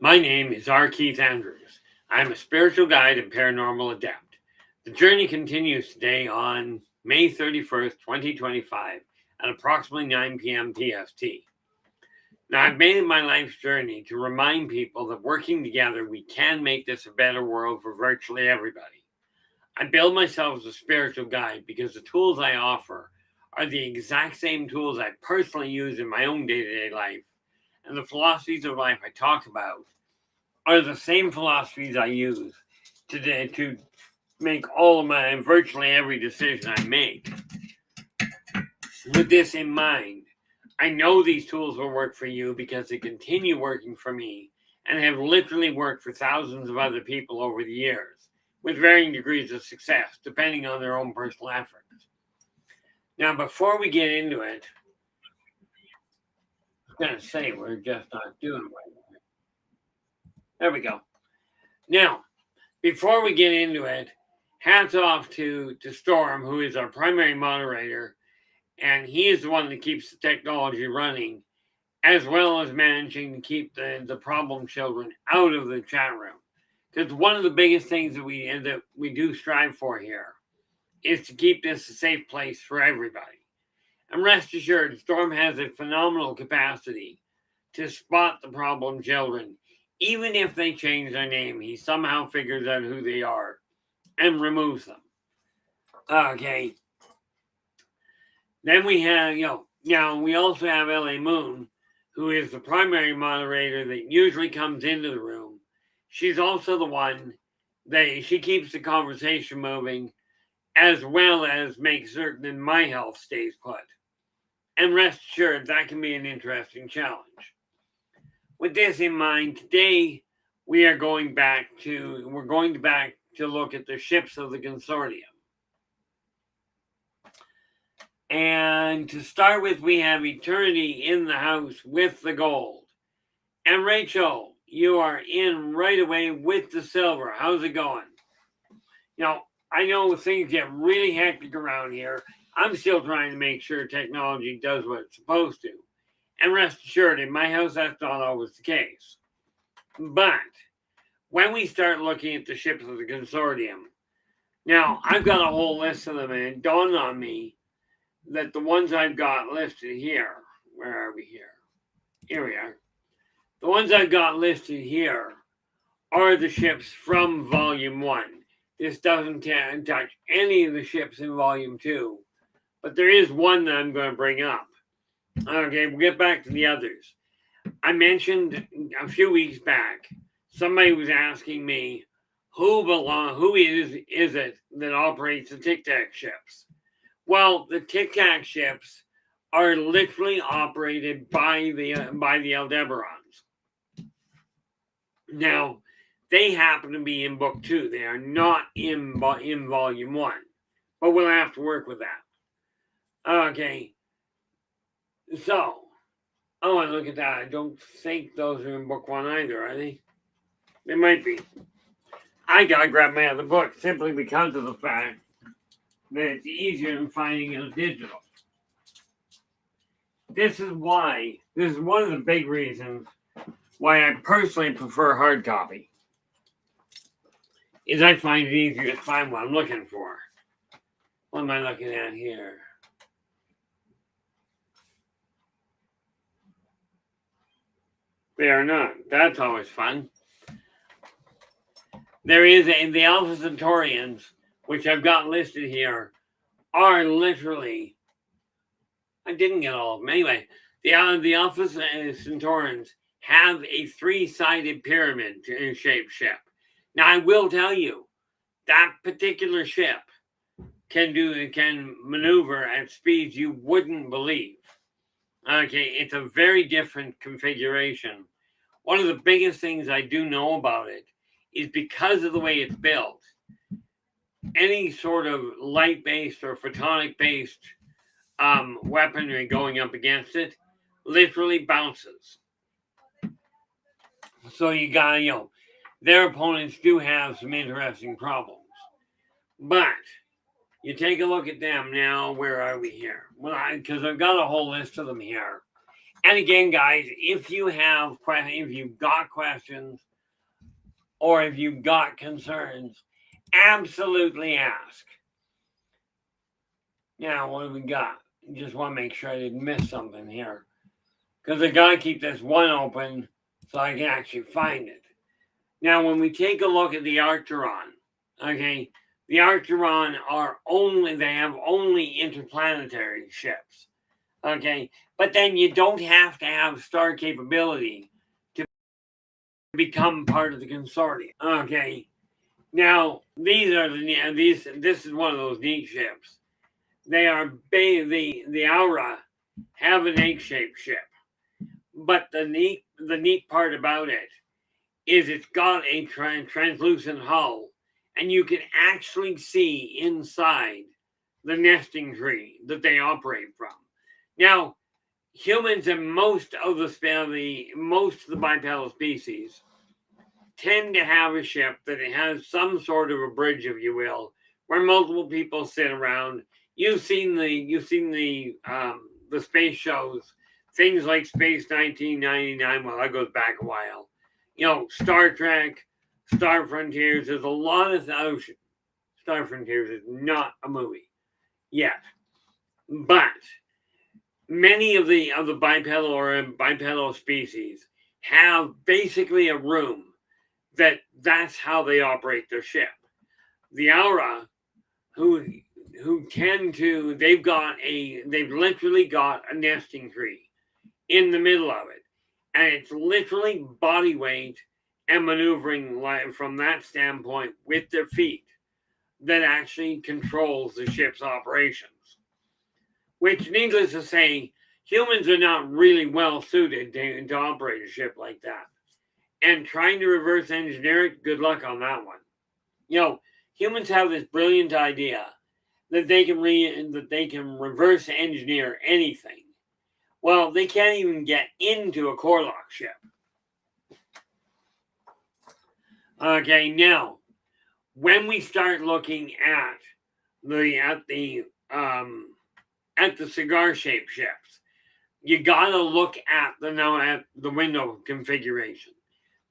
My name is R. Keith Andrews. I am a spiritual guide and paranormal adept. The journey continues today on May 31st, 2025 at approximately 9 p.m. PST. Now, I've made it my life's journey to remind people that working together, we can make this a better world for virtually everybody. I build myself as a spiritual guide because the tools I offer are the exact same tools I personally use in my own day-to-day life, and the philosophies of life I talk about are the same philosophies I use today to make all of my virtually every decision I make. With this in mind, I know these tools will work for you because they continue working for me and have literally worked for thousands of other people over the years with varying degrees of success depending on their own personal efforts. Now, before we get into it, I was going to say we're just not doing right. There we go. Now, before we get into it, hats off to Storm, who is our primary moderator, and he is the one that keeps the technology running, as well as managing to keep the problem children out of the chat room. Because one of the biggest things that we do strive for here is to keep this a safe place for everybody. And rest assured, Storm has a phenomenal capacity to spot the problem children. Even if they change their name, he somehow figures out who they are and removes them. Okay. Then we have, we also have LA Moon, who is the primary moderator that usually comes into the room. She's also the one that she keeps the conversation moving, as well as makes certain that my health stays put. And rest assured, that can be an interesting challenge. With this in mind, today we're going back to look at the ships of the Consortium. And to start with, we have Eternity in the house with the gold. And Rachel, you are in right away with the silver. How's it going? I know things get really hectic around here. I'm still trying to make sure technology does what it's supposed to. And rest assured, in my house, that's not always the case. But when we start looking at the ships of the Consortium, now I've got a whole list of them, and it dawned on me that the ones I've got listed here, where are we here? Here we are. The ones I've got listed here are the ships from Volume 1. This doesn't touch any of the ships in Volume 2, but there is one that I'm going to bring up. Okay, we'll get back to the others. I mentioned a few weeks back, somebody was asking me who is it that operates the Tic Tac ships? Well, the Tic Tac ships are literally operated by the Aldebarans. Now, they happen to be in Book 2. They are not in Volume 1, but we'll have to work with that. Okay. So, and look at that. I don't think those are in Book 1 either, are they? They might be. I gotta grab my other book simply because of the fact that it's easier than finding it digital. This is one of the big reasons why I personally prefer hard copy. Is I find it easier to find what I'm looking for. What am I looking at here? They are not. That's always fun. There is the Alpha Centaurians, which I've got listed here, are literally. I didn't get all of them. Anyway, the Alpha Centaurians have a three-sided pyramid shaped ship. Now, I will tell you, that particular ship can maneuver at speeds you wouldn't believe. Okay, it's a very different configuration. One of the biggest things I do know about it is because of the way it's built. Any sort of light-based or photonic-based weaponry going up against it literally bounces. So you got, their opponents do have some interesting problems. But you take a look at them now. Where are we here? Well, because I've got a whole list of them here. And again, guys, if you've got questions or if you've got concerns, absolutely ask. Now, what do we got? Just want to make sure I didn't miss something here, because I got to keep this one open so I can actually find it. Now, when we take a look at the Arcturon, okay, the Arcturon they have only interplanetary ships, okay, but then you don't have to have star capability to become part of the consortium, okay. Now, this is one of those neat ships. They are the Aura have an egg-shaped ship, but the neat part about it is it's got a translucent hull, and you can actually see inside the nesting tree that they operate from. Now, humans and most of the bipedal species tend to have a ship that it has some sort of a bridge, if you will, where multiple people sit around. You've seen the space shows, things like Space 1999. Well, that goes back a while. You know, Star Trek, Star Frontiers. There's a lot of Star Frontiers is not a movie yet, but many of the bipedal species have basically a room that's how they operate their ship. The Aura, who tend to, they've literally got a nesting tree in the middle of it, and it's literally body weight and maneuvering from that standpoint with their feet that actually controls the ship's operations. Which, needless to say, humans are not really well suited to operate a ship like that. And trying to reverse engineer it, good luck on that one. You know, humans have this brilliant idea that they can reverse engineer anything. Well, they can't even get into a core lock ship. Okay, now when we start looking at the cigar-shaped ships, you gotta look at the window configuration,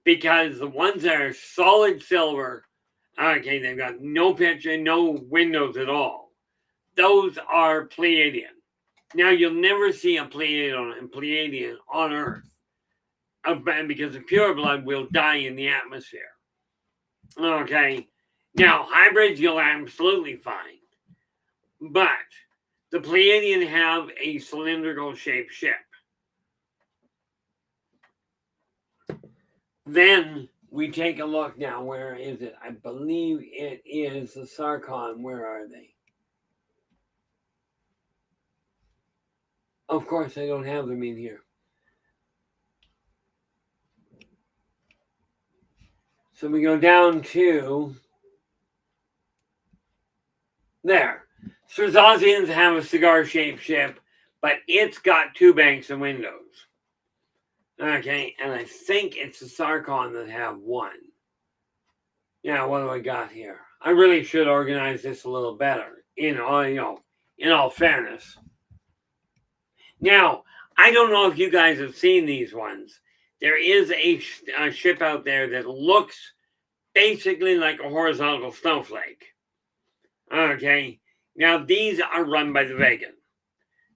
because the ones that are solid silver, okay, they've got no picture, no windows at all. Those are Pleiadian. Now, you'll never see a Pleiadian on Earth, because the pure blood will die in the atmosphere. Okay, now hybrids you'll absolutely find, but the Pleiadian have a cylindrical shaped ship. Then we take a look now. Where is it? I believe it is the Sarkon. Where are they? Of course, I don't have them in here. So we go down to there. Strazazians have a cigar-shaped ship, but it's got two banks of windows. Okay, and I think it's the Sarkon that have one. Yeah, what do I got here? I really should organize this a little better. In all fairness. Now, I don't know if you guys have seen these ones. There is a ship out there that looks basically like a horizontal snowflake. Okay, now these are run by the Vegan.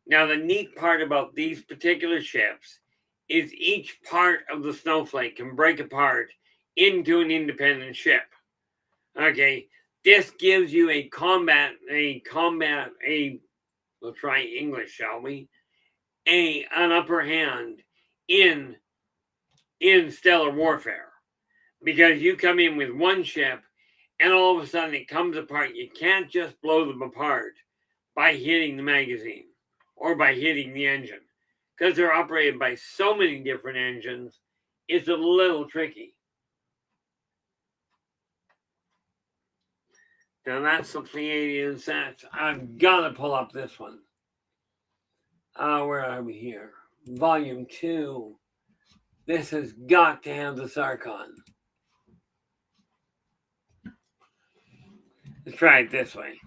Now, the neat part about these particular ships is each part of the snowflake can break apart into an independent ship. Okay, this gives you let's try English, shall we? An upper hand in stellar warfare, because you come in with one ship and all of a sudden it comes apart. You can't just blow them apart by hitting the magazine or by hitting the engine, because they're operated by so many different engines. It's a little tricky. Now that's the Pleiadian sets. I've got to pull up this one. Where are we here? Volume 2. This has got to have the Sarkon. Let's try it this way.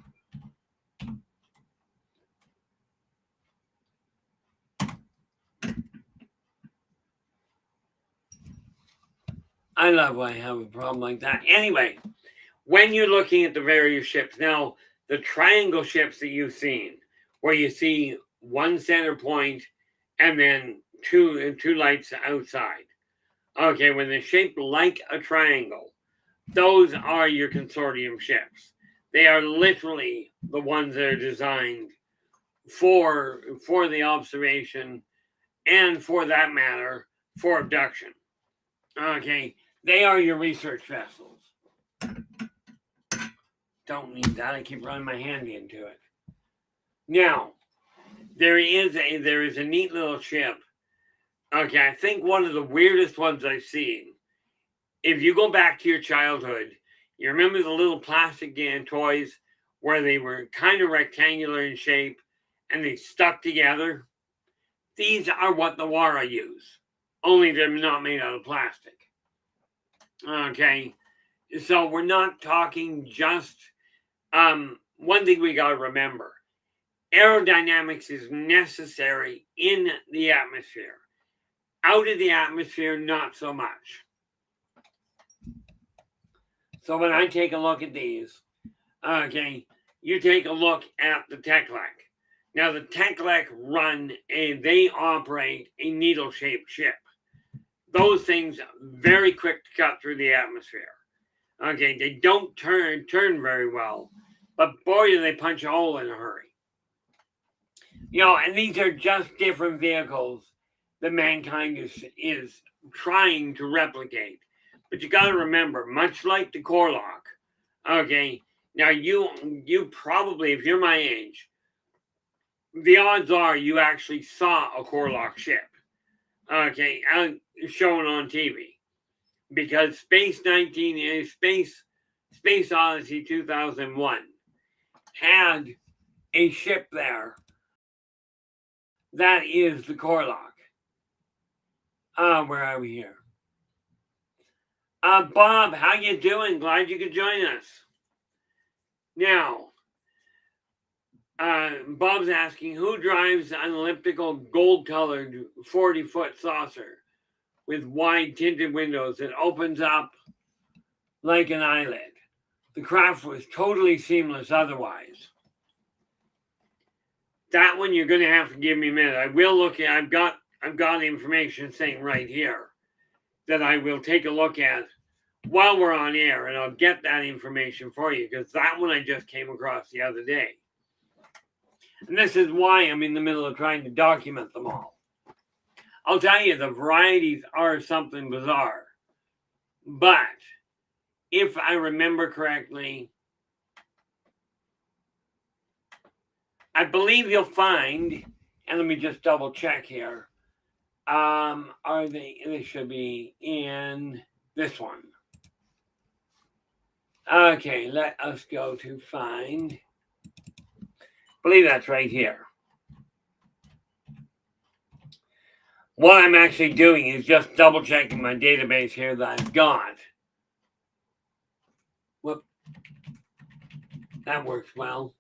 I love when I have a problem like that. Anyway, when you're looking at the various ships, now the triangle ships that you've seen, where you see one center point and then two lights outside. Okay, when they're shaped like a triangle, those are your consortium ships. They are literally the ones that are designed for the observation and, for that matter, for abduction. Okay, they are your research vessels. Don't need that. I keep running my hand into it. Now, there is a neat little ship. Okay, I think one of the weirdest ones I've seen. If you go back to your childhood, you remember the little plastic toys where they were kind of rectangular in shape and they stuck together? These are what the Wara use, only they're not made out of plastic. Okay, so we're not talking just one thing we got to remember: aerodynamics is necessary in the atmosphere. Out of the atmosphere, not so much. So when I take a look at these, okay, you take a look at the Tekla. Now the Tekla they operate a needle-shaped ship. Those things very quick to cut through the atmosphere. Okay, they don't turn very well, but boy, do they punch a hole in a hurry. And these are just different vehicles that mankind is trying to replicate. But you got to remember, much like the Corlock, okay, now you probably, if you're my age, the odds are you actually saw a Corlock ship, okay, shown on TV. Because Space Odyssey 2001 had a ship there that is the Corlock. Where are we here? Bob, how you doing? Glad you could join us. Now, Bob's asking, who drives an elliptical gold-colored 40-foot saucer with wide tinted windows that opens up like an eyelid? The craft was totally seamless otherwise. That one you're going to have to give me a minute. I will look at. I've got information saying right here that I will take a look at while we're on air, and I'll get that information for you, because that one I just came across the other day. And this is why I'm in the middle of trying to document them all. I'll tell you, the varieties are something bizarre. But if I remember correctly, I believe you'll find, and let me just double check here. They should be in this one. Okay, let us go to find. I believe that's right here. What I'm actually doing is just double checking my database here that I've got. Whoop. That works well.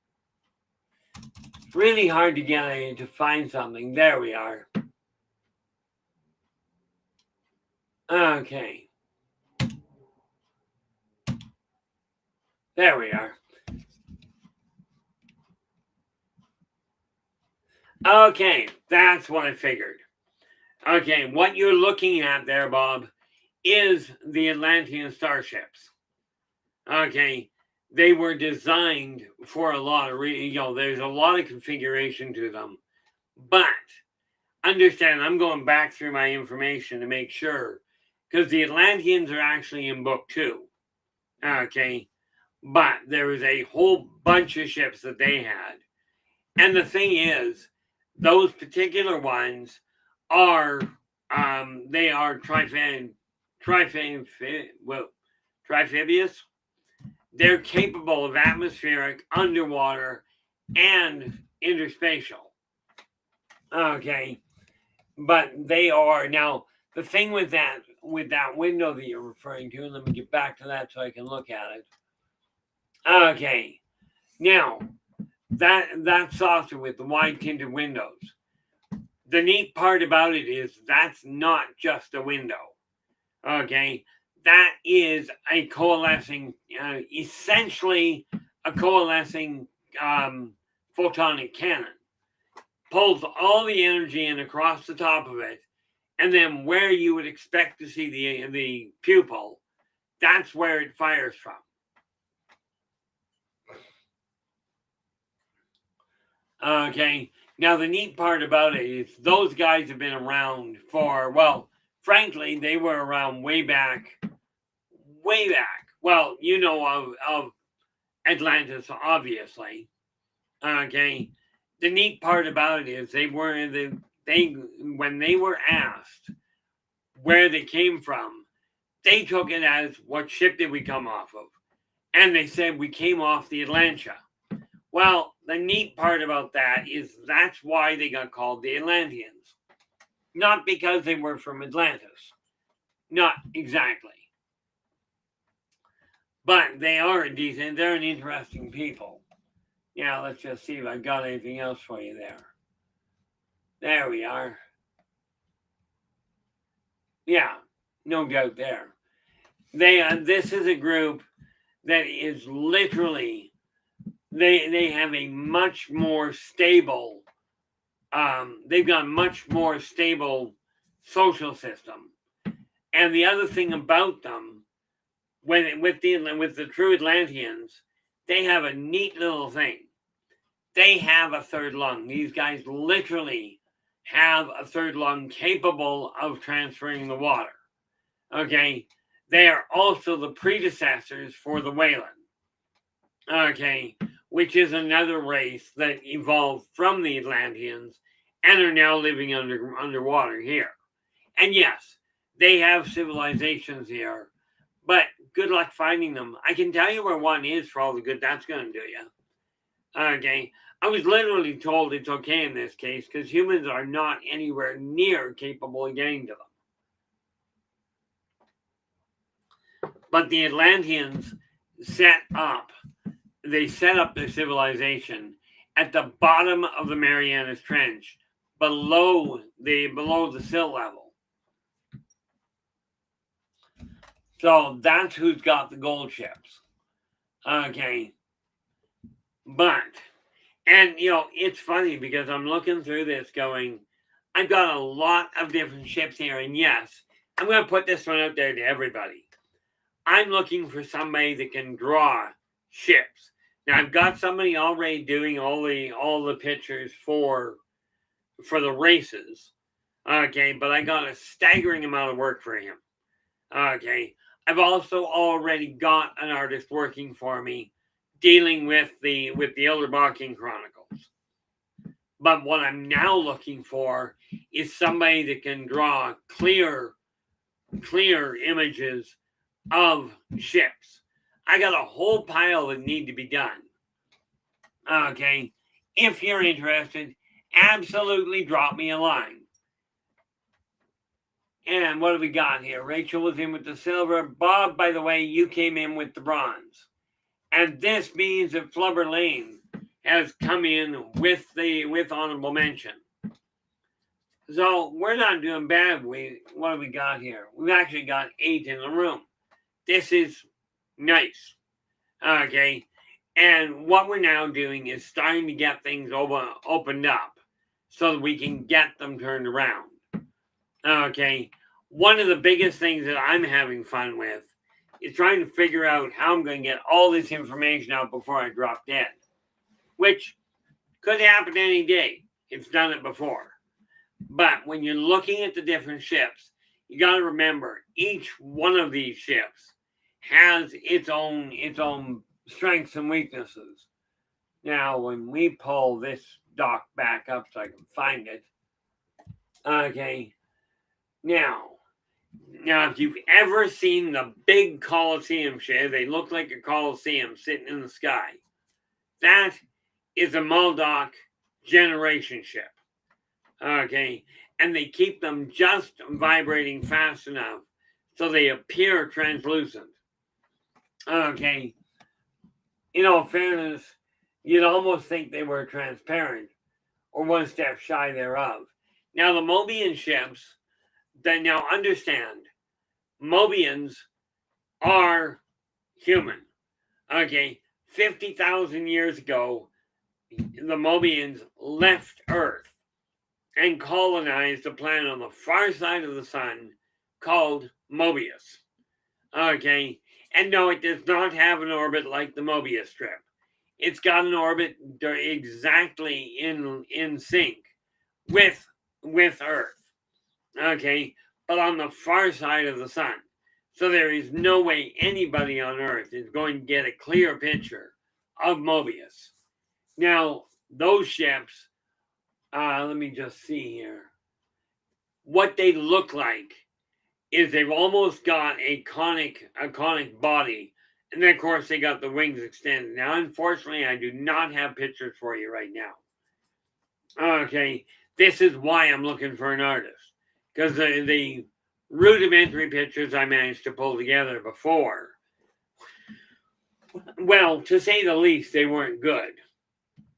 It's really hard to get to find something. There we are. Okay. There we are. Okay, that's what I figured. Okay, what you're looking at there, Bob, is the Atlantean starships. Okay, they were designed for a lot of, there's a lot of configuration to them. But understand, I'm going back through my information to make sure, because the Atlanteans are actually in book 2. Okay, but there was a whole bunch of ships that they had. And the thing is, those particular ones are they are trifibious. They're capable of atmospheric, underwater, and interspatial. Okay, but they are now the thing with that window that you're referring to. And let me get back to that so I can look at it. Okay, now that saucer with the wide tinted windows. The neat part about it is that's not just a window. Okay, that is a coalescing, essentially a coalescing photonic cannon. Pulls all the energy in across the top of it, and then where you would expect to see the pupil, that's where it fires from. Okay, now the neat part about it is those guys have been around for, well, frankly, they were around way back. Well, you know of Atlantis, obviously. Okay, the neat part about it is when they were asked where they came from, they took it as, what ship did we come off of? And they said, we came off the Atlantia. Well, the neat part about that is that's why they got called the Atlanteans. Not because they were from Atlantis. Not exactly. But they are decent. They're an interesting people. Yeah, let's just see if I've got anything else for you there. There we are. Yeah, no doubt there. This is a group that is literally, they have a much more stable, they've got a much more stable social system. And the other thing about them, with the true Atlanteans, they have a neat little thing. They have a third lung. These guys literally have a third lung capable of transferring the water. Okay, they are also the predecessors for the Wayland. Okay, which is another race that evolved from the Atlanteans and are now living underwater here. And yes, they have civilizations here, but good luck finding them. I can tell you where one is for all the good that's going to do you. Okay, I was literally told it's okay in this case because humans are not anywhere near capable of getting to them. But the Atlanteans set up their civilization at the bottom of the Marianas Trench, below the silt level. So that's who's got the gold ships. Okay. But, and it's funny because I'm looking through this going, I've got a lot of different ships here, and yes, I'm going to put this one out there to everybody. I'm looking for somebody that can draw ships. Now I've got somebody already doing all the pictures for the races. Okay, but I got a staggering amount of work for him. Okay, I've also already got an artist working for me dealing with the Elder Barking Chronicles. But what I'm now looking for is somebody that can draw clear images of ships. I got a whole pile that need to be done. Okay, if you're interested, absolutely drop me a line. And what have we got here? Rachel was in with the silver. Bob, by the way, you came in with the bronze. And this means that Flubber Lane has come in with honorable mention. So we're not doing bad. What have we got here? We've actually got 8 in the room. This is nice. Okay. And what we're now doing is starting to get things opened up so that we can get them turned around. Okay. One of the biggest things that I'm having fun with is trying to figure out how I'm going to get all this information out before I drop dead, which could happen any day. It's done it before. But when you're looking at the different ships, you got to remember each one of these ships has its own strengths and weaknesses. Now, when we pull this dock back up so I can find it, okay. Now, if you've ever seen the big Coliseum ship, they look like a Coliseum sitting in the sky. That is a Muldock generation ship. Okay, and they keep them just vibrating fast enough so they appear translucent. Okay, in fairness, you'd almost think they were transparent or one step shy thereof. Now, the Mobian ships, now understand, Mobians are human. Okay, 50,000 years ago, the Mobians left Earth and colonized a planet on the far side of the sun called Mobius. Okay, and no, it does not have an orbit like the Mobius strip. It's got an orbit exactly in sync with Earth. Okay, but on the far side of the sun. So there is no way anybody on Earth is going to get a clear picture of Mobius. Now, those ships, let me just see here. What they look like is they've almost got a conic body. And then, of course, they got the wings extended. Now, unfortunately, I do not have pictures for you right now. Okay, this is why I'm looking for an artist. Because the rudimentary pictures I managed to pull together before, well, to say the least, they weren't good.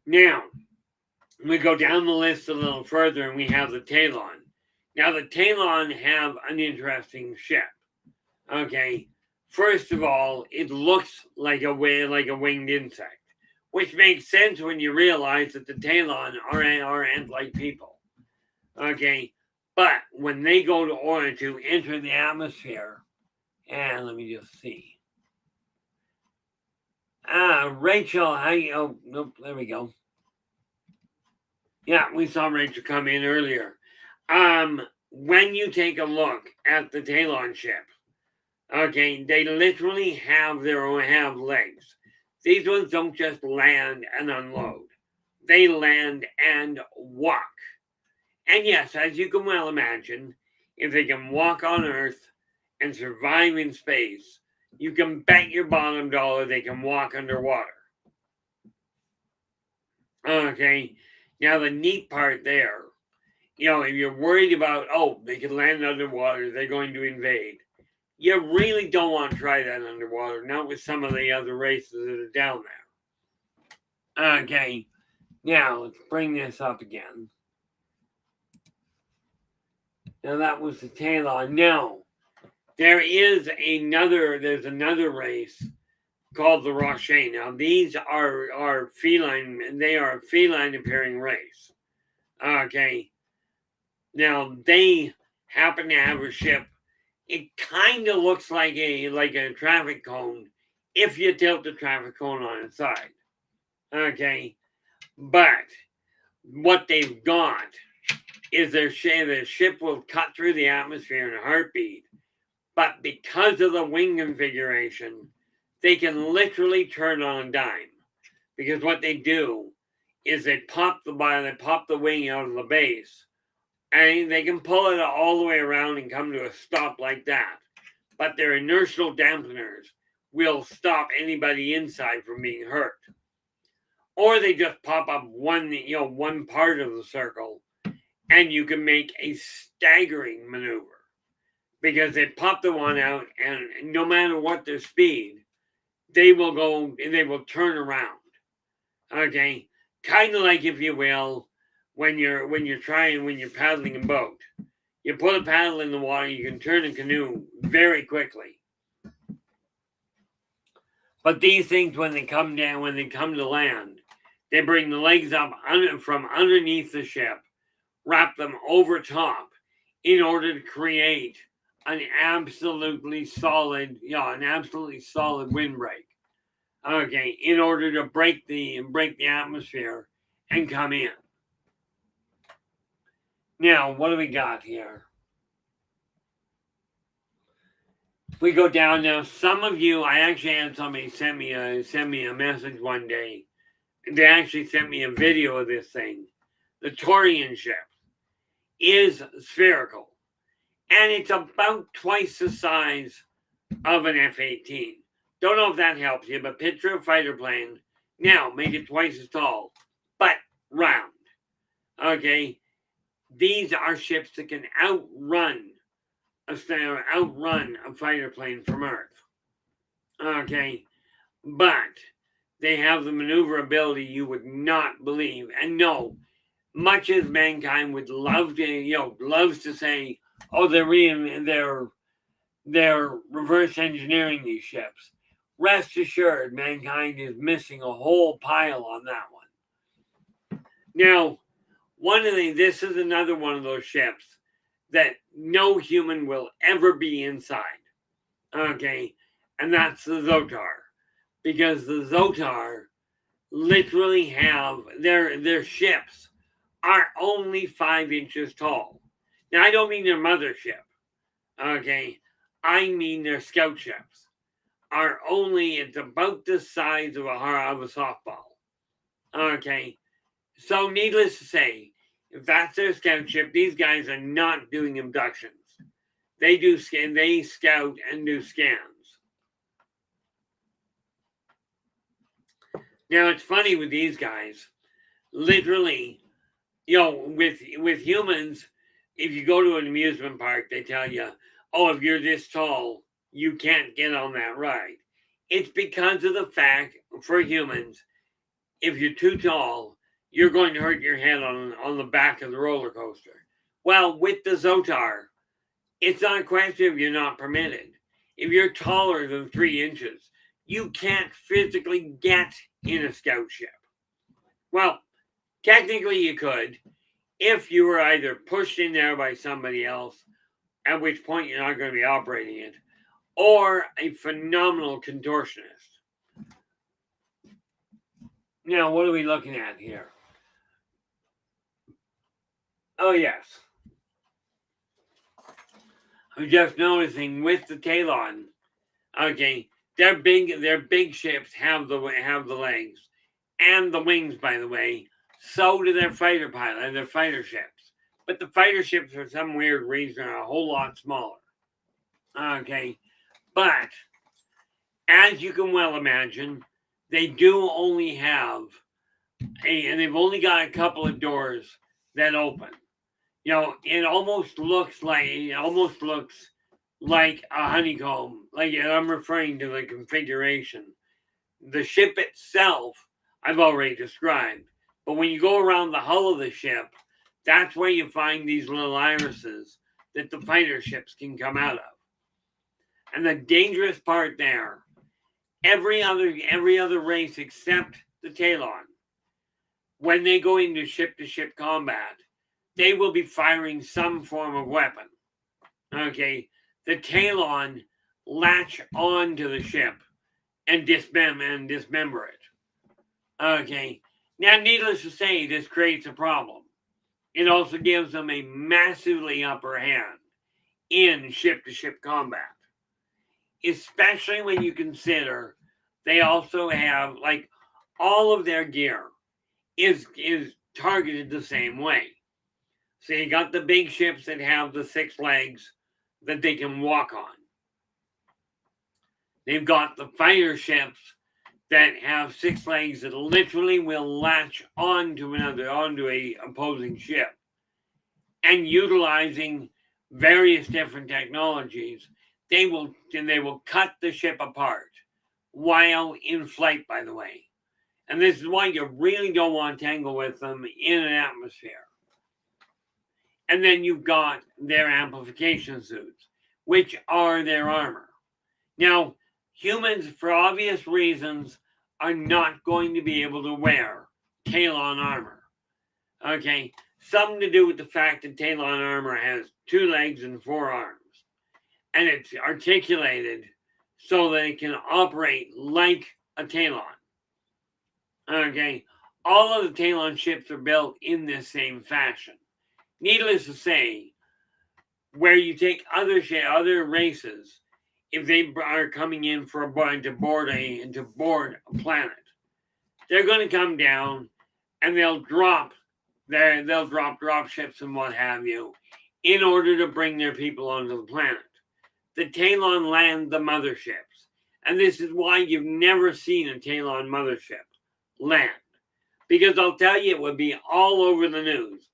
Now, we go down the list a little further and we have the Talon. Now, the Talon have an interesting ship. Okay, first of all, it looks like a winged insect, which makes sense when you realize that the Talon are ant-like people. Okay, but when they go to enter the atmosphere, and let me just see. Rachel, oh, nope, there we go. Yeah, we saw Rachel come in earlier. When you take a look at the Talon ship, okay, they literally have legs. These ones don't just land and unload. They land and walk. And yes, as you can well imagine, if they can walk on Earth and survive in space, you can bet your bottom dollar they can walk underwater. Okay, now the neat part there, if you're worried about, they could land underwater, they're going to invade, you really don't want to try that underwater, not with some of the other races that are down there. Okay, now let's bring this up again. Now that was the Talon. Now, there's another race called the Roche. Now these are feline, and they are a feline appearing race. Okay. Now they happen to have a ship. It kind of looks like a traffic cone if you tilt the traffic cone on its side. Okay. But what they've got is their ship will cut through the atmosphere in a heartbeat. But because of the wing configuration, they can literally turn on a dime. Because what they do is they pop the wing out of the base, and they can pull it all the way around and come to a stop like that. But their inertial dampeners will stop anybody inside from being hurt. Or they just pop up one part of the circle, and you can make a staggering maneuver. Because they pop the one out, and no matter what their speed, they will turn around. Okay, kind of like, if you will, when you're paddling a boat, you put a paddle in the water, you can turn a canoe very quickly. But these things, when they come to land, they bring the legs up from underneath the ship, wrap them over top, in order to create an absolutely solid windbreak. Okay, in order to break the atmosphere and come in. Now, what do we got here? If we go down now, some of you, I actually had somebody send me a message one day. They actually sent me a video of this thing. The Taurian ship is spherical, and it's about twice the size of an F-18. Don't know if that helps you, but picture a fighter plane. Now, make it twice as tall, but round. Okay? These are ships that can outrun a fighter plane from Earth. Okay? But they have the maneuverability you would not believe. And no, much as mankind would love to say, oh, they're they're reverse engineering these ships. Rest assured, mankind is missing a whole pile on that one. Now, this is another one of those ships that no human will ever be inside. Okay, and that's the Zotar, because the Zotar literally have their ships are only 5 inches tall. Now, I don't mean their mothership. Okay, I mean their scout ships are only, it's about the size of a softball. Okay, so needless to say, if that's their scout ship, these guys are not doing abductions. They scout and do scans. Now it's funny with these guys, literally, with humans, if you go to an amusement park, they tell you, oh, if you're this tall, you can't get on that ride. It's because of the fact, for humans, if you're too tall, you're going to hurt your head on the back of the roller coaster. Well, with the Zotar, it's not a question of you're not permitted. If you're taller than 3 inches, you can't physically get in a scout ship. Well, technically you could, if you were either pushed in there by somebody else, at which point you're not going to be operating it, or a phenomenal contortionist. Now, what are we looking at here? Oh, yes. I'm just noticing with the Talon, okay, their big ships have the legs and the wings, by the way. So do their fighter pilot and their fighter ships. But the fighter ships, for some weird reason, are a whole lot smaller. Okay, but as you can well imagine, they do only have and they've only got a couple of doors that open. It almost looks like a honeycomb. Like, I'm referring to the configuration. The ship itself, I've already described. But when you go around the hull of the ship, that's where you find these little irises that the fighter ships can come out of. And the dangerous part there, every other race except the Talon, when they go into ship-to-ship combat, they will be firing some form of weapon. Okay, the Talon latch onto the ship and dismember it. Okay, now needless to say, this creates a problem. It also gives them a massively upper hand in ship-to-ship combat, especially when you consider they also have, like, all of their gear is targeted the same way. So you got the big ships that have the 6 legs that they can walk on. They've got the fighter ships that have 6 legs that literally will latch onto a opposing ship. And utilizing various different technologies, they will cut the ship apart while in flight, by the way. And this is why you really don't want to tangle with them in an atmosphere. And then you've got their amplification suits, which are their armor. Now, humans, for obvious reasons, are not going to be able to wear Talon armor. Okay, something to do with the fact that Talon armor has 2 legs and 4 arms. And it's articulated so that it can operate like a Talon. Okay, all of the Talon ships are built in this same fashion. Needless to say, where you take other races, if they are coming in to board a planet, they're going to come down and they'll drop drop ships and what have you in order to bring their people onto the planet. The Talon land the motherships, and this is why you've never seen a Talon mothership land, because I'll tell you, it would be all over the news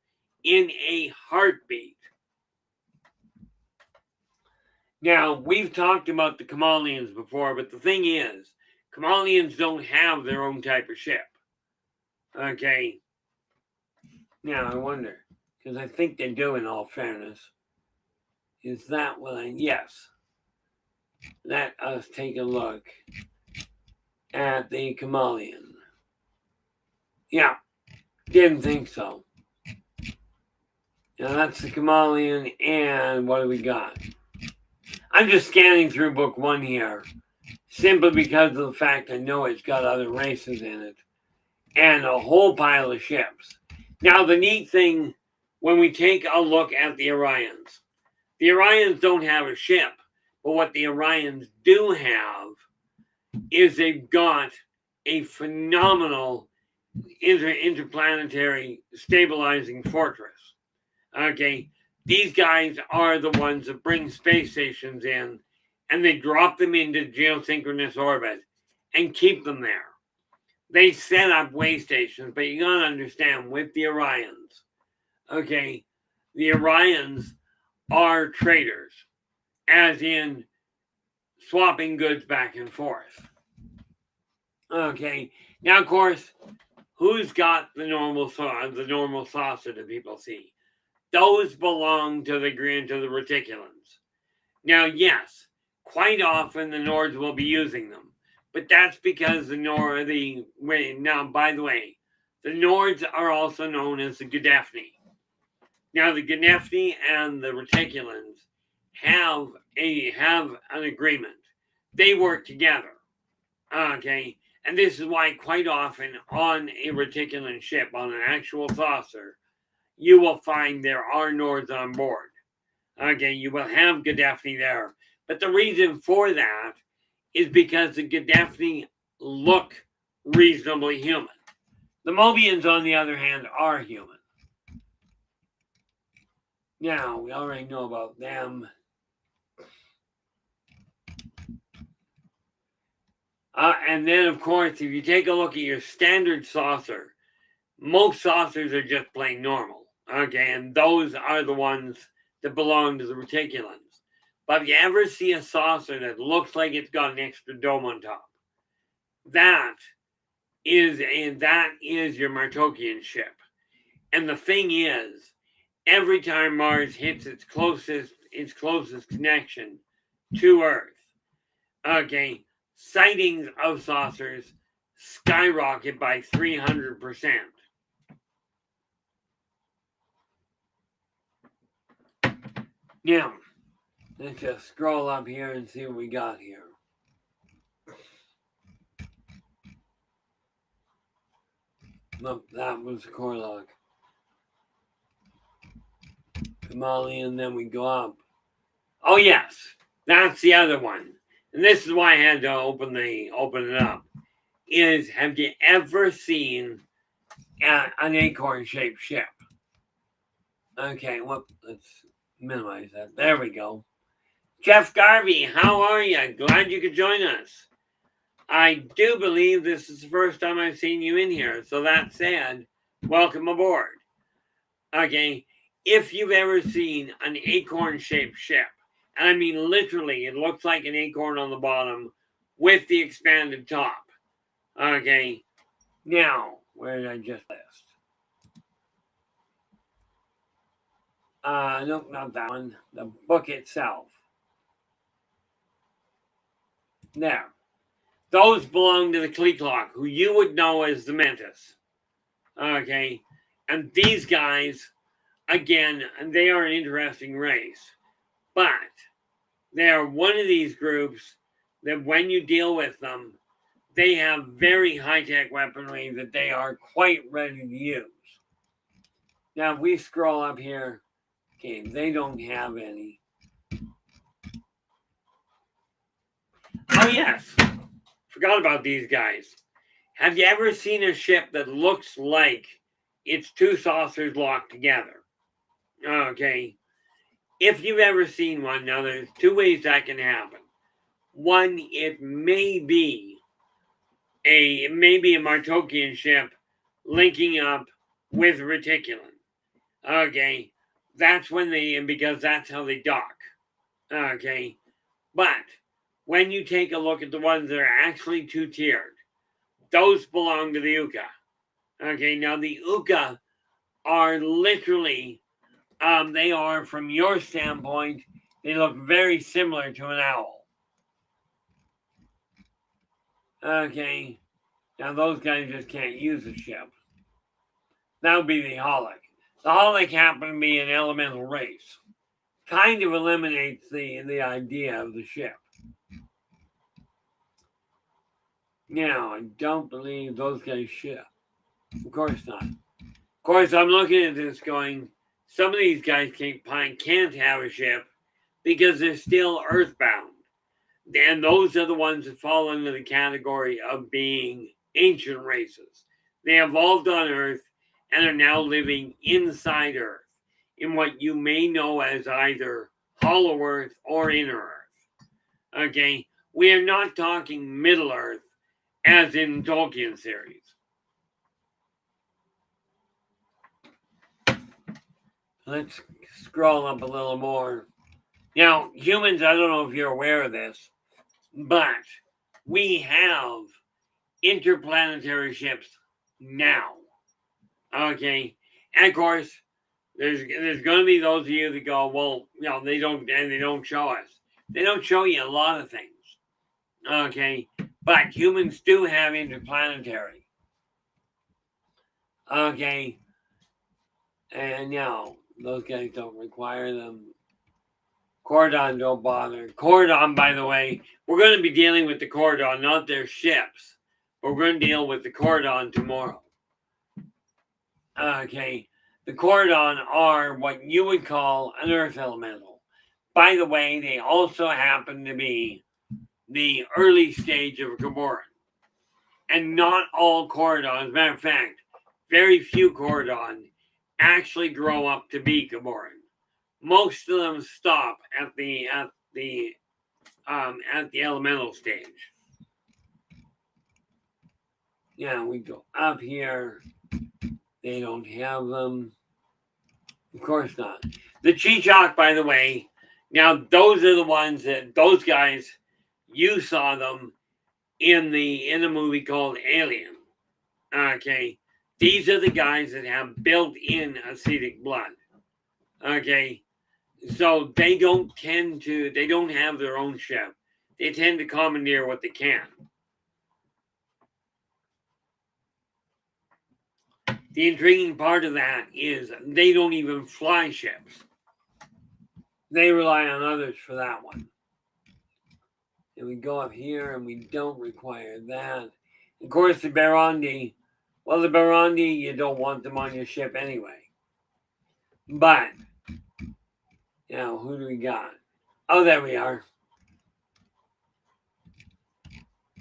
in a heartbeat. Now, we've talked about the Kamalians before, but the thing is, Kamalians don't have their own type of ship. Okay. Now, I wonder, because I think they do, in all fairness. Is that what yes. let us take a look at the chameleon. Yeah, didn't think so. Now that's the chameleon, and what do we got? I'm just scanning through book 1 here, simply because of the fact I know it's got other races in it, and a whole pile of ships. Now the neat thing, when we take a look at the Orions don't have a ship, but what the Orions do have is they've got a phenomenal interplanetary stabilizing fortress. Okay, these guys are the ones that bring space stations in and they drop them into geosynchronous orbit and keep them there. They set up way stations, but you gotta understand with the Orions, okay, the Orions are traders, as in swapping goods back and forth. Okay, now of course, who's got the normal saucer that people see? Those belong to the reticulans. Now, yes, quite often the Nords will be using them, but that's because now, by the way, the Nords are also known as the Gadefni. Now, the Gadefni and the reticulans have an agreement. They work together. Okay, and this is why quite often on a reticulan ship, on an actual saucer, you will find there are Nords on board. Okay, you will have Gadefni there. But the reason for that is because the Gadefni look reasonably human. The Mobians, on the other hand, are human. Now, we already know about them. And then, of course, if you take a look at your standard saucer, most saucers are just plain normal. Okay, and those are the ones that belong to the reticulans. But if you ever see a saucer that looks like it's got an extra dome on top, that is your Martokian ship. And the thing is, every time Mars hits its closest connection to Earth, okay, sightings of saucers skyrocket by 300%. Now, let's just scroll up here and see what we got here. Nope, that was Corlock. Chameleon, then we go up. Oh yes, that's the other one. And this is why I had to open it up. Is have you ever seen an acorn-shaped ship? Okay, well, let's minimize that. There we go. Jeff Garvey, how are you? Glad you could join us. I do believe this is the first time I've seen you in here. So that said, welcome aboard. Okay, if you've ever seen an acorn-shaped ship, and I mean literally, it looks like an acorn on the bottom with the expanded top. Okay, now, where did I just list? Nope, not that one. The book itself. There. Those belong to the Kleeklok, who you would know as the Mantis. Okay, and these guys, again, they are an interesting race. But they are one of these groups that when you deal with them, they have very high-tech weaponry that they are quite ready to use. Now, if we scroll up here, okay, they don't have any. Oh, yes. Forgot about these guys. Have you ever seen a ship that looks like it's two saucers locked together? Okay. If you've ever seen one, now there's two ways that can happen. One, it may be a Martokian ship linking up with Reticulan. Okay, that's when because that's how they dock. Okay, but when you take a look at the ones that are actually two-tiered, those belong to the Uka. Okay, now the Uka are literally, they are, from your standpoint, they look very similar to an owl. Okay, now those guys just can't use a ship. That would be the Holic. The Holic happen to be an elemental race. Kind of eliminates the idea of the ship. Now, I don't believe those guys ship. Of course not. Of course, I'm looking at this going, some of these guys can't have a ship because they're still earthbound. And those are the ones that fall into the category of being ancient races. They evolved on Earth and are now living inside Earth in what you may know as either Hollow Earth or Inner Earth. Okay, we are not talking Middle Earth as in Tolkien series. Let's scroll up a little more. Now, humans, I don't know if you're aware of this, but we have interplanetary ships now. Okay, and of course, there's going to be those of you that go, well, they don't show us. They don't show you a lot of things. Okay, but humans do have interplanetary. Okay, and those guys don't require them. Cordon don't bother. Cordon, by the way, we're going to be dealing with the Cordon, not their ships. But we're going to deal with the Cordon tomorrow. Okay, the Cordon are what you would call an Earth elemental. By the way, they also happen to be the early stage of a Gamoran. And not all Cordon, as a matter of fact, very few Cordon actually grow up to be Gamoran. Most of them stop at the elemental stage. Yeah, we go up here. They don't have them. Of course not. The Cheechak, by the way, now those are the ones those guys, you saw them in a movie called Alien. Okay. These are the guys that have built-in acidic blood. Okay. So they don't have their own ship. They tend to commandeer what they can. The intriguing part of that is they don't even fly ships. They rely on others for that one. And we go up here and we don't require that. Of course, the Barandi, you don't want them on your ship anyway. But, who do we got? Oh, there we are.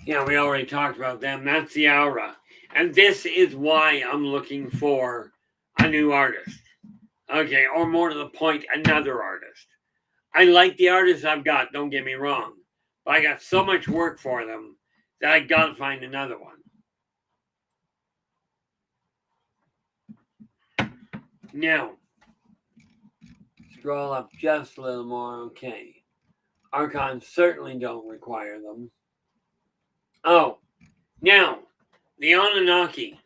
Yeah, we already talked about them. That's the Aura. And this is why I'm looking for a new artist. Okay, or more to the point, another artist. I like the artists I've got, don't get me wrong. But I got so much work for them that I gotta find another one. Now, scroll up just a little more. Okay. Archons certainly don't require them. Oh, now, the Anunnaki.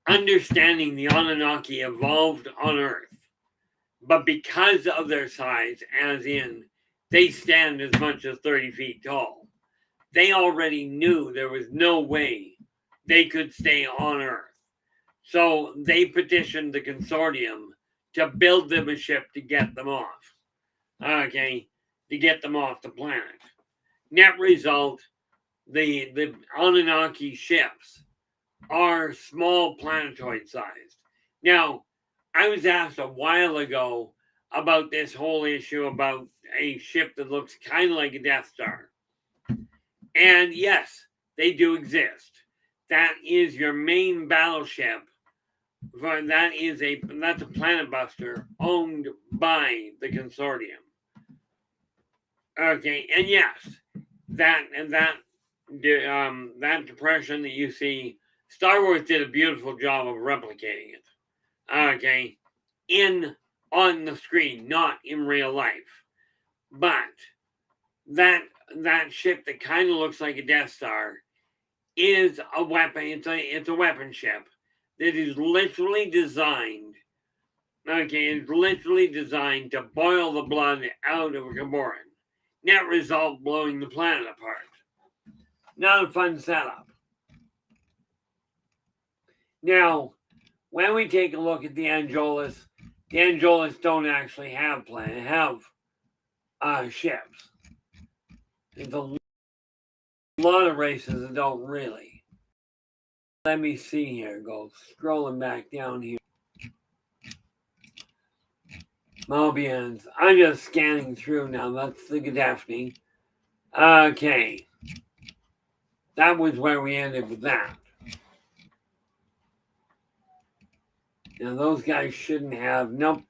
Understanding the Anunnaki evolved on Earth. But because of their size, as in they stand as much as 30 feet tall, they already knew there was no way they could stay on Earth. So they petitioned the Consortium to build them a ship to get them off. Okay, to get them off the planet. Net result, the Anunnaki ships are small planetoid sized. Now, I was asked a while ago about this whole issue about a ship that looks kind of like a Death Star. And yes, they do exist. That is your main battleship. That's a planet buster owned by the Consortium. Okay, and yes, that depression that you see, Star Wars did a beautiful job of replicating it. Okay, on the screen, not in real life. But that ship that kind of looks like a Death Star is a weapon. It's a weapon ship that is literally designed. Okay, it's literally designed to boil the blood out of a Gamoran. Net result, blowing the planet apart. Not a fun setup. Now, when we take a look at the Angolas don't actually have ships. There's a lot of races that don't really. Let me see here. Go scrolling back down here. Mobians. I'm just scanning through now. That's the Gaddafi. Okay. That was where we ended with that. Now those guys shouldn't have. Nope.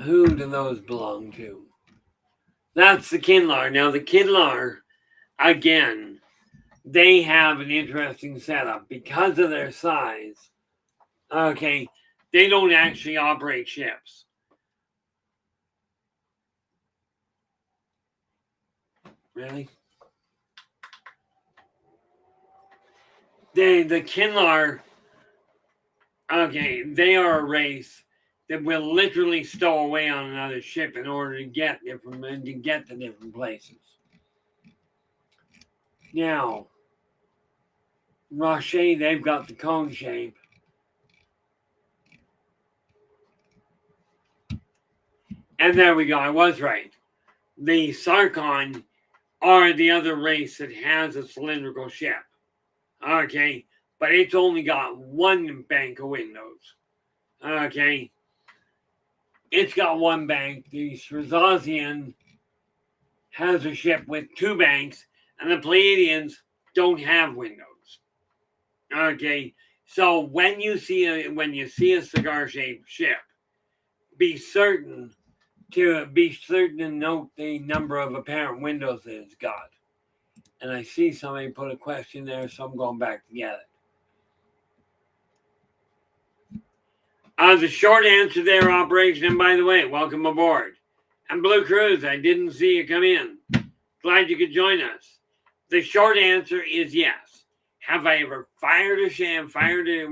Who do those belong to? That's the Kinlar. Now the Kinlar, again, they have an interesting setup because of their size. Okay, they don't actually operate ships. Really? The Kinlar, okay, they are a race that will literally stow away on another ship in order to get to different places. Now, Rocher, they've got the cone shape. And there we go, I was right. The Sarkon are the other race that has a cylindrical ship. Okay, but it's only got one bank of windows. Okay, it's got one bank. The Strazazian has a ship with two banks, and the Pleiadians don't have windows. Okay, so when you see a cigar-shaped ship, be certain to note the number of apparent windows that it's got. And I see somebody put a question there, so I'm going back to get it. The short answer there, Operation, and by the way, welcome aboard. And Blue Cruise, I didn't see you come in. Glad you could join us. The short answer is yes. Have I ever fired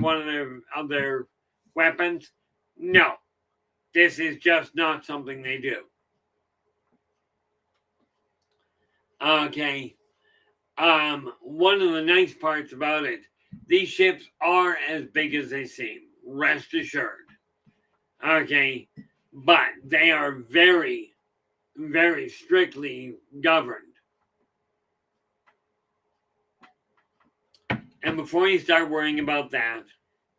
one of their weapons? No. This is just not something they do. Okay. One of the nice parts about it, these ships are as big as they seem. Rest assured. Okay. But they are very, very strictly governed. And before you start worrying about that,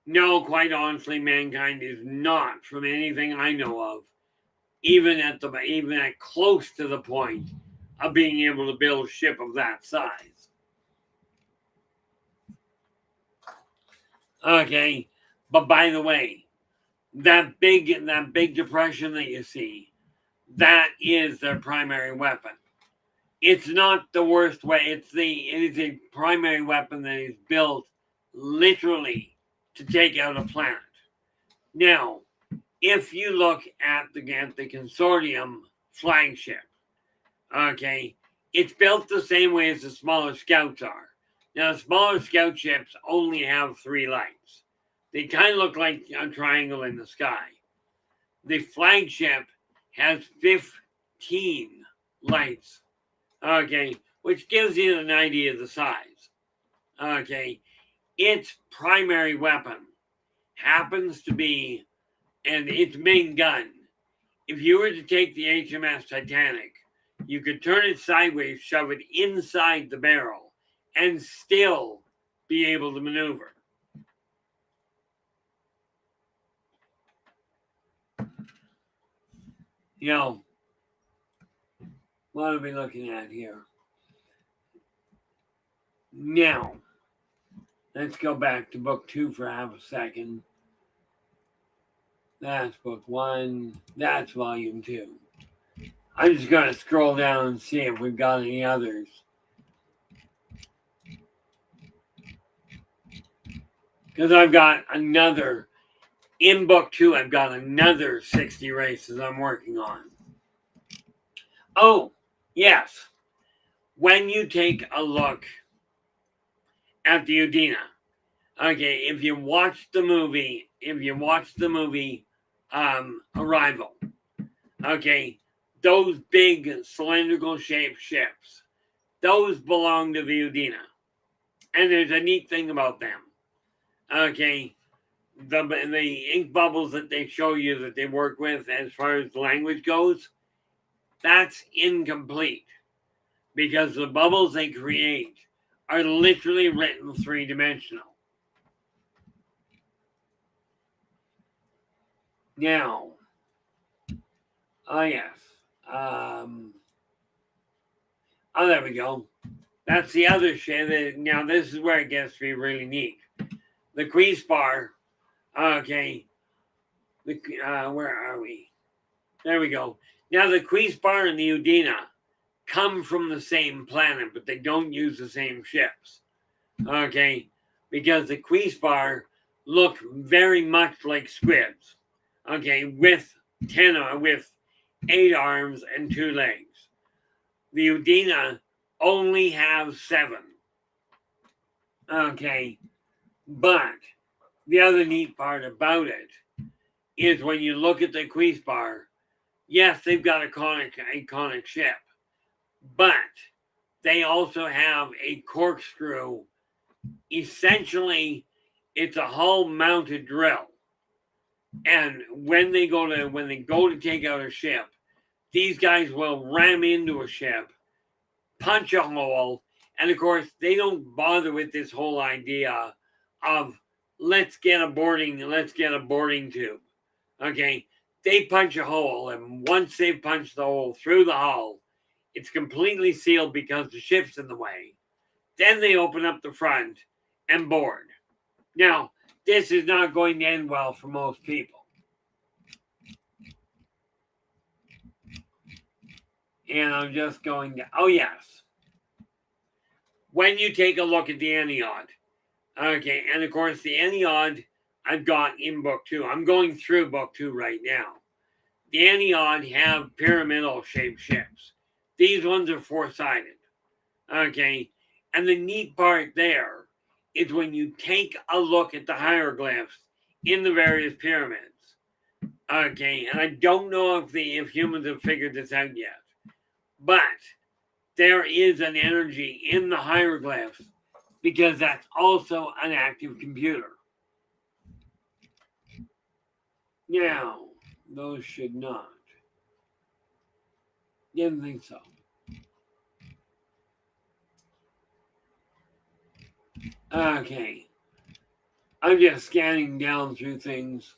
no, quite honestly, mankind is not, from anything I know of, even at close to the point of being able to build a ship of that size. Okay, but by the way, that big depression that you see, that is their primary weapon. It's not the worst way. It is a primary weapon that is built literally to take out a planet. Now, if you look at the Consortium flagship, okay, it's built the same way as the smaller scouts are. Now, the smaller scout ships only have 3 lights. They kind of look like a triangle in the sky. The flagship has 15 lights, okay, which gives you an idea of the size. Okay, its primary weapon happens to be, and its main gun, if you were to take the HMS Titanic, you could turn it sideways, shove it inside the barrel, and still be able to maneuver. You know, what are we looking at here? Now, let's go back to book 2 for half a second. That's book 1. That's volume 2. I'm just going to scroll down and see if we've got any others. Because I've got another, in book 2, I've got another 60 races I'm working on. Oh, yes. When you take a look at the Udina, okay, if you watch the movie Arrival, okay, those big cylindrical shaped ships, those belong to the Udina. And there's a neat thing about them. Okay, the ink bubbles that they show you that they work with as far as the language goes, that's incomplete because the bubbles they create are literally written three-dimensional. Now, oh yes, oh there we go. That's the other shit. Now this is where it gets to be really neat. The Queespar, okay, where are we? There we go. Now the Queespar and the Udina come from the same planet, but they don't use the same ships. Okay, because the Queespar look very much like squids. Okay, with 8 arms and 2 legs. The Udina only have 7. Okay, but the other neat part about it is when you look at the Queespar, yes, they've got a iconic ship, but they also have a corkscrew. Essentially, it's a hull-mounted drill, and when they go to take out a ship, these guys will ram into a ship, punch a hole, and of course they don't bother with this whole idea of let's get a boarding tube. Okay, they punch a hole, and once they've punched the hole through the hull, it's completely sealed because the ship's in the way. Then they open up the front and board. Now, this is not going to end well for most people. And I'm just going to, oh yes. When you take a look at the Ennead, okay, and of course the Ennead I've got in book 2. I'm going through book 2 right now. The Ennead have pyramidal shaped ships. These ones are 4-sided. Okay, and the neat part there is when you take a look at the hieroglyphs in the various pyramids. Okay, and I don't know if humans have figured this out yet, but there is an energy in the hieroglyphs because that's also an active computer. Now, those should not. Didn't think so. Okay. I'm just scanning down through things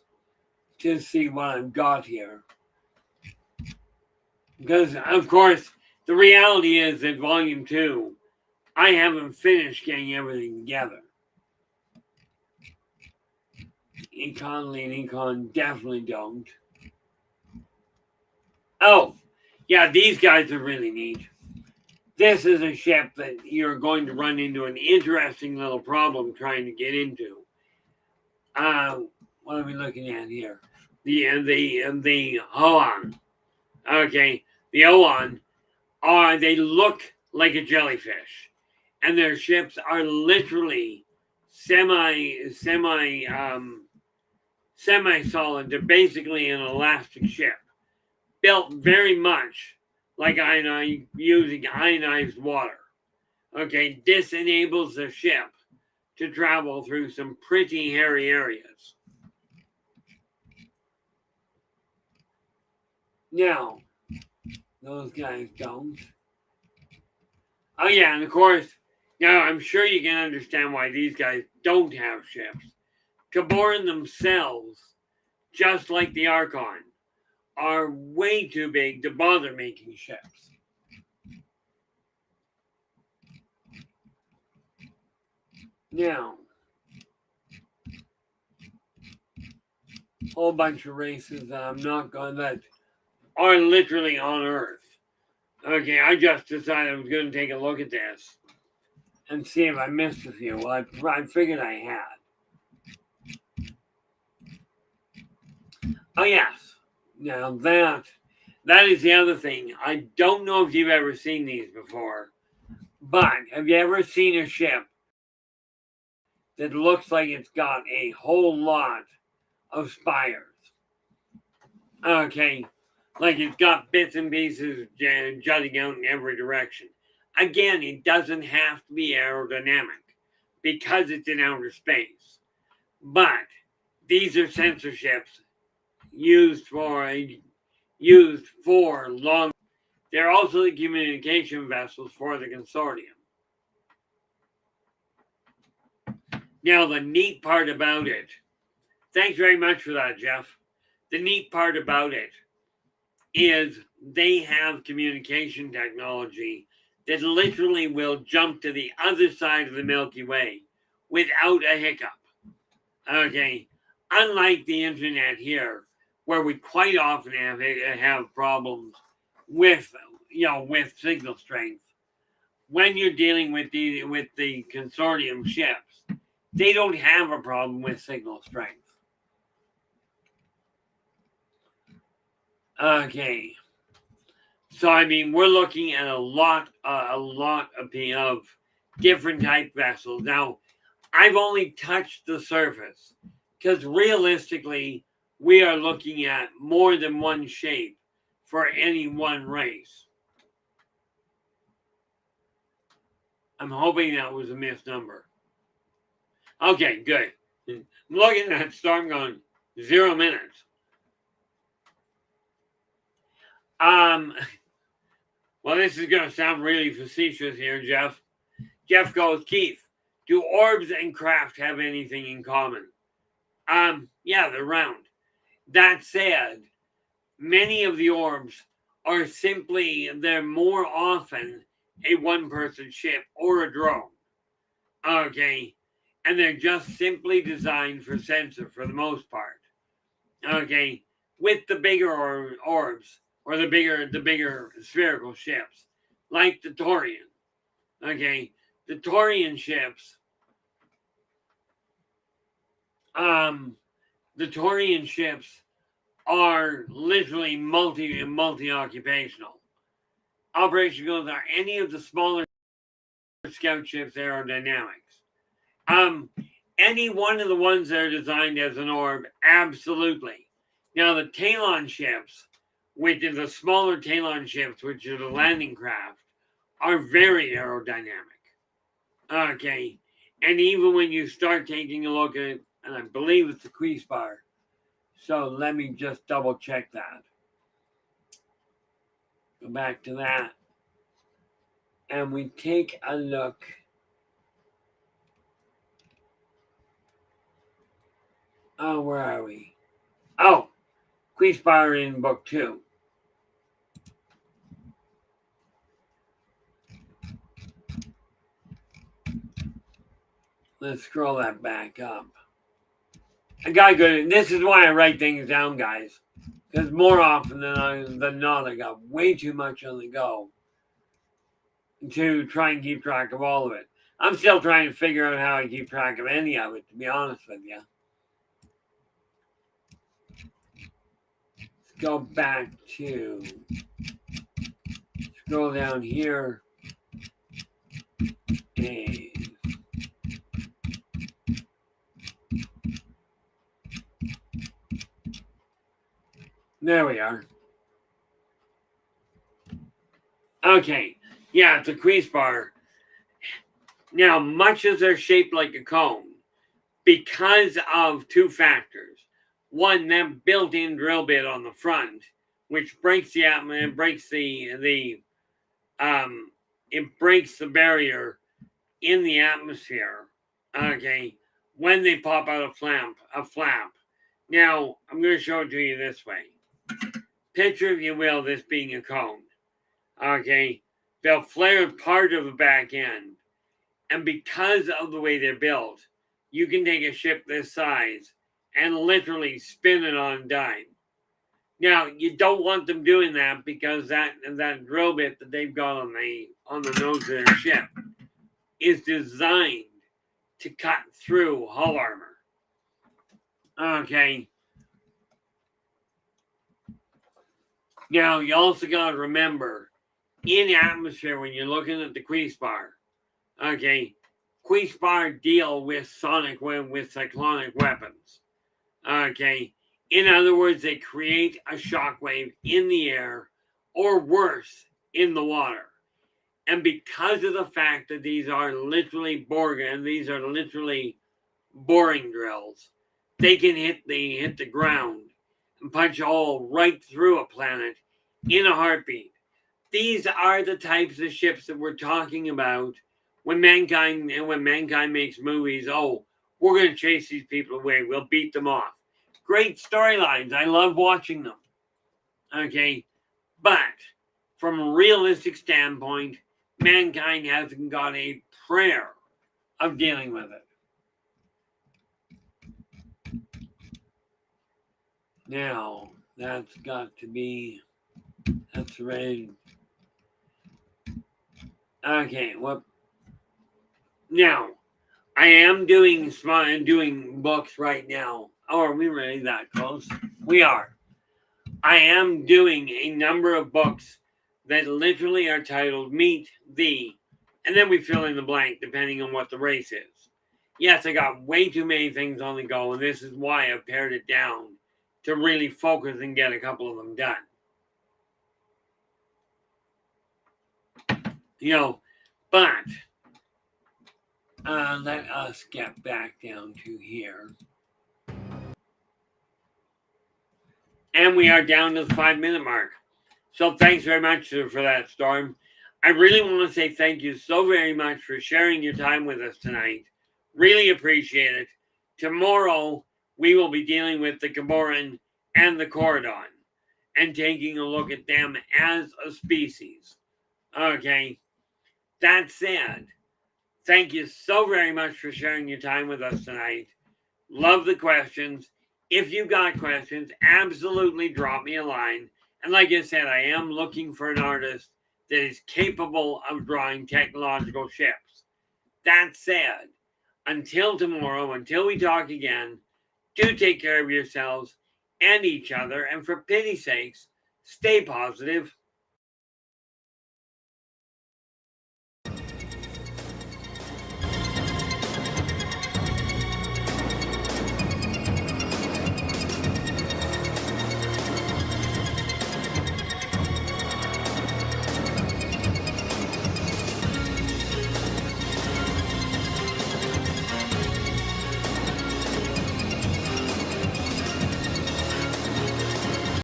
to see what I've got here. Because, of course, the reality is that Volume 2, I haven't finished getting everything together. Econ, lean econ, definitely don't. Oh, yeah, these guys are really neat. This is a ship that you're going to run into an interesting little problem trying to get into. What are we looking at here? The Hoan. Okay, the Oan they look like a jellyfish, and their ships are literally semi-solid. They're basically an elastic ship, built very much like using ionized water. Okay, this enables the ship to travel through some pretty hairy areas. Now, those guys don't. Oh yeah, and of course, now I'm sure you can understand why these guys don't have ships. Caboran themselves, just like the Archon, are way too big to bother making ships. Now, whole bunch of races that I'm not going that are literally on Earth. Okay, I just decided I was going to take a look at this and see if I missed a few. Well, I figured I had. Oh yes. Now that is the other thing. I don't know if you've ever seen these before, but have you ever seen a ship that looks like it's got a whole lot of spires? Okay, Like it's got bits and pieces jutting out in every direction. Again, it doesn't have to be aerodynamic because it's in outer space. But these are sensor ships used for long. They're also the communication vessels for the consortium. Now, the neat part about it, thanks very much for that, Jeff. The neat part about it is they have communication technology that literally will jump to the other side of the Milky Way without a hiccup. Okay, unlike the internet here, where we quite often have problems with with signal strength. When you're dealing with the consortium ships, they don't have a problem with signal strength. Okay, so I mean we're looking at a lot of different type vessels. Now, I've only touched the surface because realistically, we are looking at more than one shape for any one race. I'm hoping that was a missed number. Okay, good. I'm looking at that storm going 0 minutes. Well, this is going to sound really facetious here, Jeff. Jeff goes, Keith, do orbs and craft have anything in common? Yeah, they're round. That said, many of the orbs are they're more often a one-person ship or a drone. Okay, and they're just simply designed for sensor for the most part. Okay, with the bigger orbs or the bigger spherical ships, like the Taurian. Okay, the Taurian ships. The Taurian ships are literally multi occupational. Operation goes are any of the smaller scout ships aerodynamics. Any one of the ones that are designed as an orb, absolutely. Now the Talon ships, which are the smaller Talon ships, which are the landing craft, are very aerodynamic. Okay, and even when you start taking a look at, and I believe it's the crease bar. So let me just double check that. Go back to that. And we take a look. Oh, where are we? Oh, crease bar in book 2. Let's scroll that back up. I got good. This is why I write things down, guys. Because more often than not, I got way too much on the go to try and keep track of all of it. I'm still trying to figure out how I keep track of any of it, to be honest with you. Let's go back to scroll down here. And there we are. Okay, yeah, it's a crease bar. Now, much as they're shaped like a cone, because of two factors. One, that built-in drill bit on the front, which breaks the atmosphere, it breaks the barrier in the atmosphere. Okay, when they pop out a flap. Now, I'm going to show it to you this way. Picture, if you will, this being a cone. Okay, they'll flare part of the back end, and because of the way they're built, you can take a ship this size and literally spin it on a dime. Now, you don't want them doing that because that drill bit that they've got on the nose of their ship is designed to cut through hull armor. Okay. Now, you also got to remember, in atmosphere, when you're looking at the crease bar, okay, crease bar deal with cyclonic weapons. Okay, In other words, they create a shockwave in the air, or worse, in the water. And because of the fact that these are literally these are literally boring drills, they can hit the ground and punch a hole right through a planet in a heartbeat. These are the types of ships that we're talking about when mankind makes movies. Oh, we're going to chase these people away. We'll beat them off. Great storylines. I love watching them. Okay, but from a realistic standpoint, mankind hasn't got a prayer of dealing with it. Now, that's red. Okay, well, now, I am doing books right now. Oh, are we really that close? We are. I am doing a number of books that literally are titled Meet Thee, and then we fill in the blank depending on what the race is. Yes, I got way too many things on the go, and this is why I've pared it down to really focus and get a couple of them done. But let us get back down to here. And we are down to the 5-minute mark. So thanks very much for that, Storm. I really want to say thank you so very much for sharing your time with us tonight. Really appreciate it. Tomorrow, we will be dealing with the Gaboran and the Corydon and taking a look at them as a species. Okay. That said, thank you so very much for sharing your time with us tonight. Love the questions. If you've got questions, absolutely drop me a line. And like I said, I am looking for an artist that is capable of drawing technological ships. That said, until tomorrow, until we talk again, do take care of yourselves and each other. And for pity's sakes, stay positive.